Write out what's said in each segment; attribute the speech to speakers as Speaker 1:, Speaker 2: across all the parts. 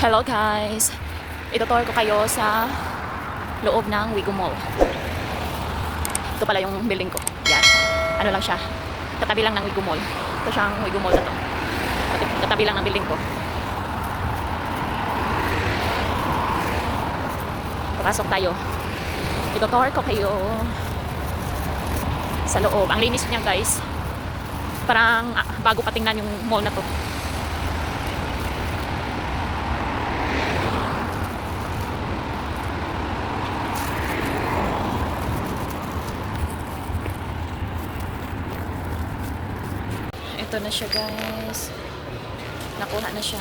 Speaker 1: Hello guys! Itutour ko kayo sa loob ng Wigo Mall. Ito pala yung building ko. Yan. Ano lang siya. Katabi lang ng Wigo Mall. Ito siyang Wigo Mall na to. Katabi lang ng building ko. Papasok tayo. Itutour ko kayo sa loob. Ang linis niya guys. Parang bago patingnan yung mall na to. Ito na siya guys. Nakuha na siya.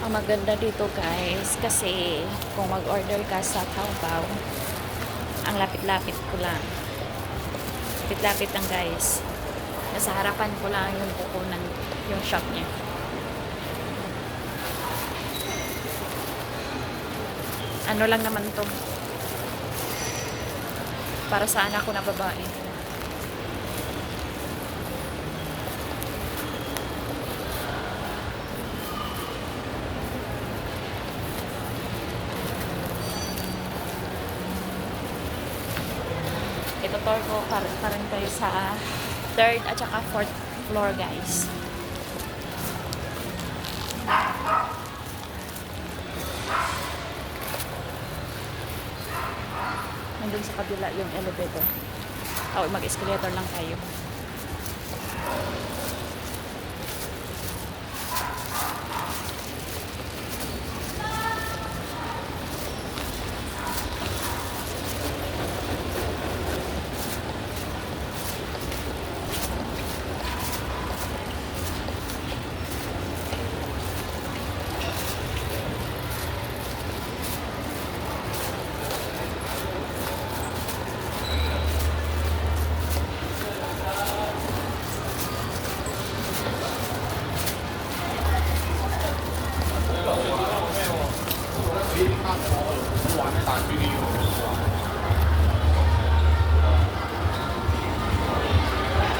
Speaker 1: Ang maganda dito guys kasi kung mag-order ka sa Taobao, ang lapit-lapit ko lang. Lapit-lapit lang guys. Nasa harapan ko lang yung kukunan yung shop niya. Ano lang naman to. Para sa anak ko na babae. Ito tour ko pa rin kayo sa 3rd at saka 4th floor guys. Nandun sa kabila yung elevator. O mag-escalator lang tayo.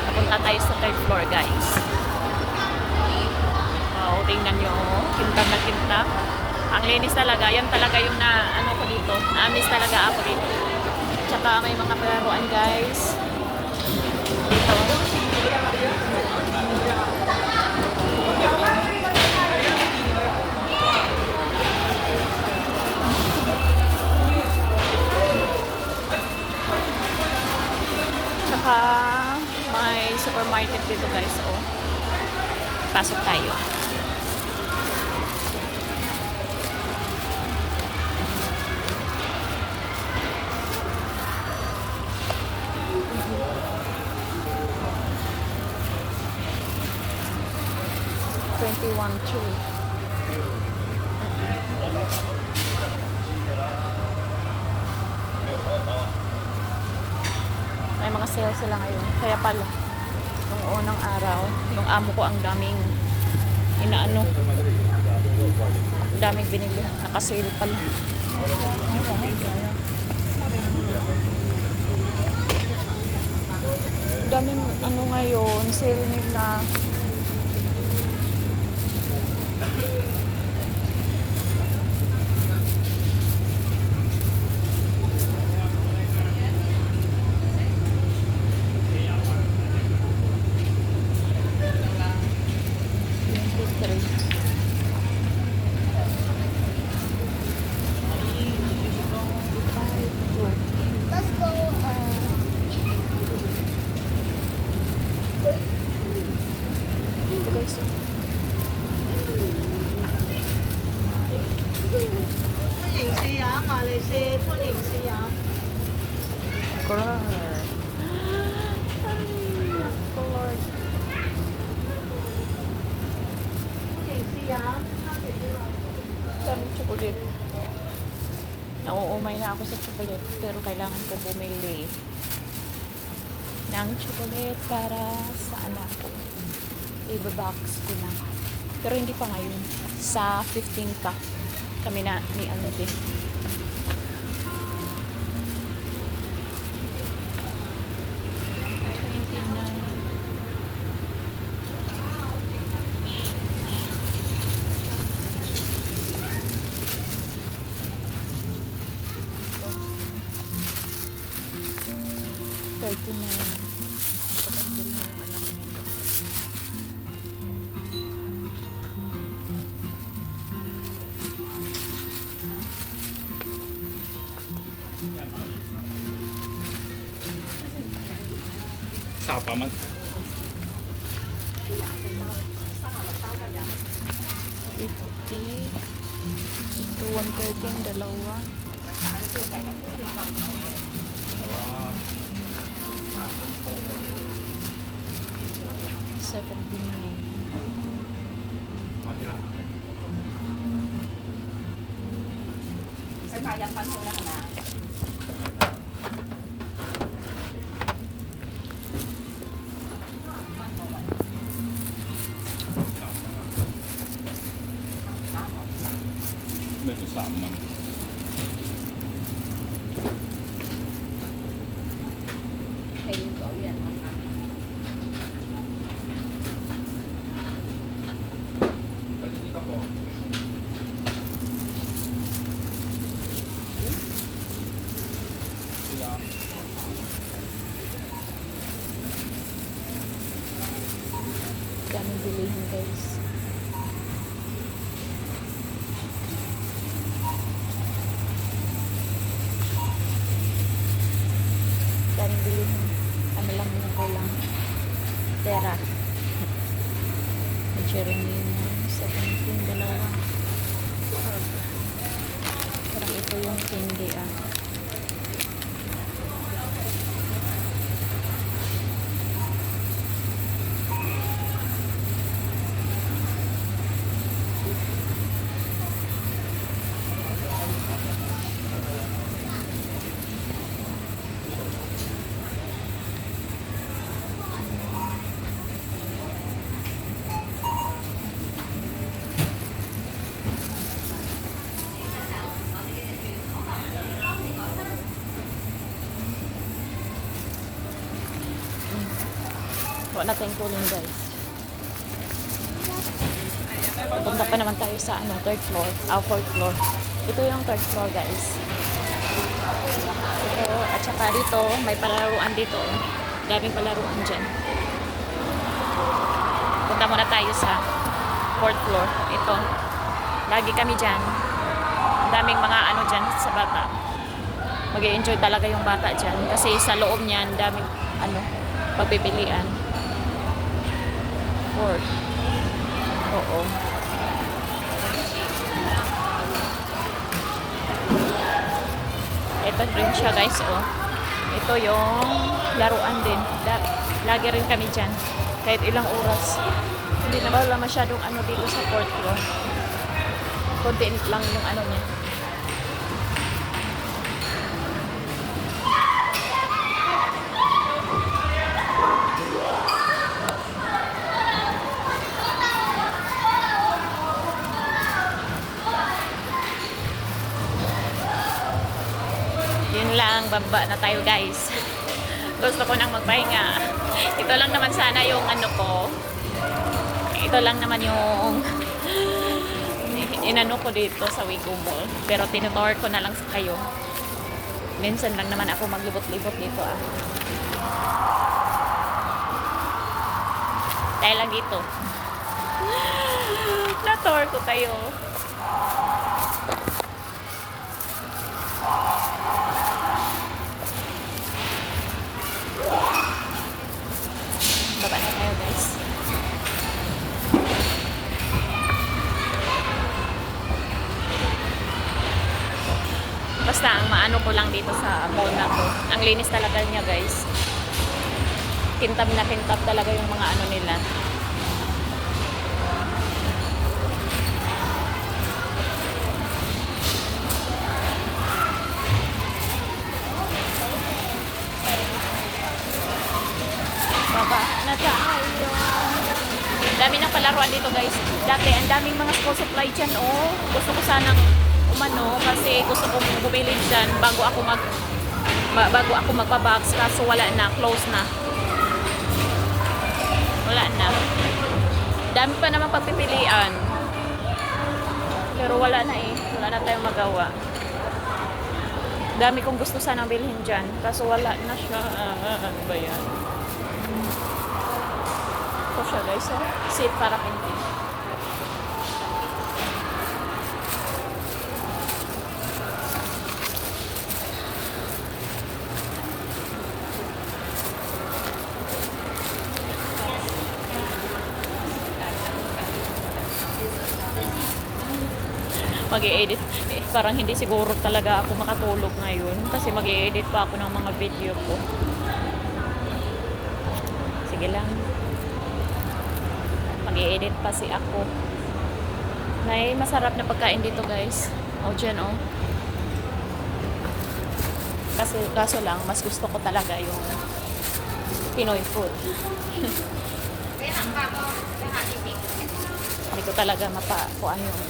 Speaker 1: Napunta tayo sa 3rd floor guys. Wow, tingnan nyo. Kintab na kintab. Ang linis talaga. Yan talaga yung ano ko dito. Na-miss talaga ako dito. Tsaka may mga palaruan guys. Dito. Tsaka may supermarket dito guys. Oh. Pasok tayo. May mga sale sila ngayon. Kaya pala, nung unang araw, yung amo ko ang daming inaano. Daming binili. Nakasale pala. Daming ano ngayon, sale nila. Daming chocolate. Nauumay na ako sa chocolate pero kailangan ko bumili ng chocolate para sa anak ko. I-box ko na. Pero hindi pa ngayon. Sa 15 pa kami na ni ano din. 139. Pagkakabili ng anak nila.
Speaker 2: Sapa man.
Speaker 1: 50. Ito 130 dalawa. 79.
Speaker 2: Medyo sama.
Speaker 1: Daming bilihin guys. Daming bilihin. Ano lang yung kulang. Pera. Jeremy 17 dalawa. Parang ito yung candy ah. Wala tayong tulong guys. Punta pa naman tayo sa third floor, fourth floor. Ito yung third floor guys. Ito, at saka dito, may palaruan dito. Daming palaruan dyan. Punta muna tayo sa fourth floor. Ito, lagi kami dyan. Daming mga dyan sa bata. Mag-i-enjoy talaga yung bata dyan. Kasi sa loob niyan, daming pagpipilian. Fourth. Oo. Ito rin siya guys, oh. Ito yung laruan din. Lagi rin kami dyan. Kahit ilang oras. Hindi na wala masyadong dito sa fourth floor. Konti lang yung niya. Yun lang, baba na tayo guys. Gusto ko nang magpahinga. Ito lang naman sana yung ko. Ito lang naman yung inano ko dito sa Wigo Mall. Pero tinutour ko na lang sa kayo. Minsan lang naman ako maglibot-libot dito ah. Dahil lang dito. Na-tour ko kayo. Baba na tayo guys. Basta ang maano ko lang dito sa mall na to. Ang linis talaga niya guys. Kintab na kintab talaga yung mga nila. Baba na tayo. Dami ng palaruan dito guys. Dati ang daming mga school supply dyan oh. Gusto ko sanang kasi gusto kong bumili dyan bago ako magpa-box kaso wala na, close na. Wala na. Dami pa naman pagpipilian. Pero wala na eh. Wala na tayong magawa. Dami kong gusto sanang bilhin dyan. Kaso wala na siya. Ano ba yan? Ito siya guys. Oh. Safe para pinti. Mag-i-edit. Parang hindi siguro talaga ako makatulog ngayon kasi mag-i-edit pa ako ng mga video ko. Sige lang. Mag-i-edit pa si ako. May masarap na pagkain dito guys. O dyan o. Kasi kaso lang, mas gusto ko talaga yung Pinoy food. Hindi ko talaga mapakuan yung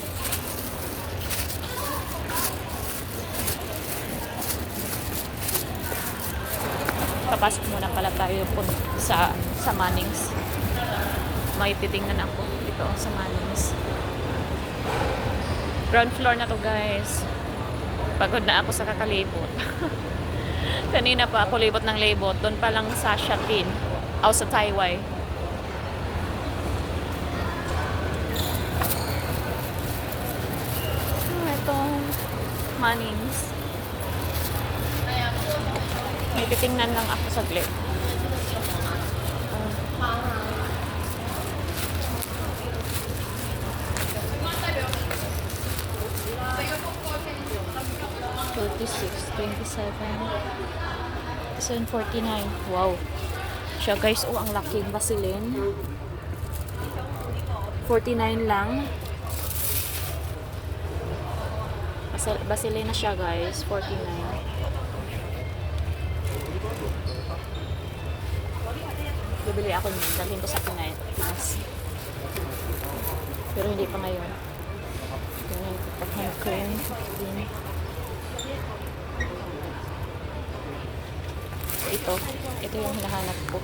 Speaker 1: papasok muna pala tayo sa Mannings. May titingnan ako dito sa Mannings. Ground floor na to guys. Pagod na ako sa kakalibot. Kanina pa ako libot ng libot. Doon pa lang sa Shatin. O sa Taiwai. Ito. Mannings. May titingnan lang ako saglit. $46.27 Wow. Siya guys, oh ang laking Vaseline. 49 lang. Vaseline na siya guys, 49. Bibili ako niyan, dalhin ko sa Pinas. Pero hindi pa ngayon. Ganun, hand cream, 15. Ito yung hinahanap ko.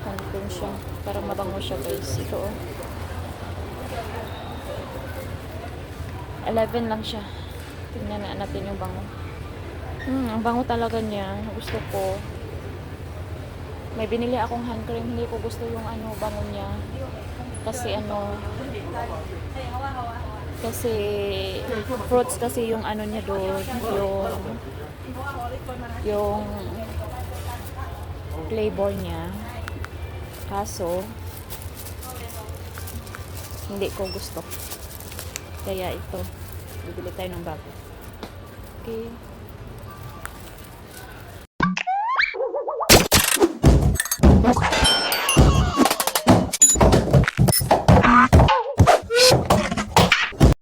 Speaker 1: Hand cream siya. Parang mabango siya guys. Ito oh. 11 lang siya. Tingnan na natin yung bango. Ang bango talaga niya. Gusto ko. May binili akong hand cream. Hindi ko gusto yung bango niya. Kasi kasi fruits kasi yung niya doon. Yung flavor niya. Kaso hindi ko gusto. Kaya ito. Bibili tayo ng bago. Okay.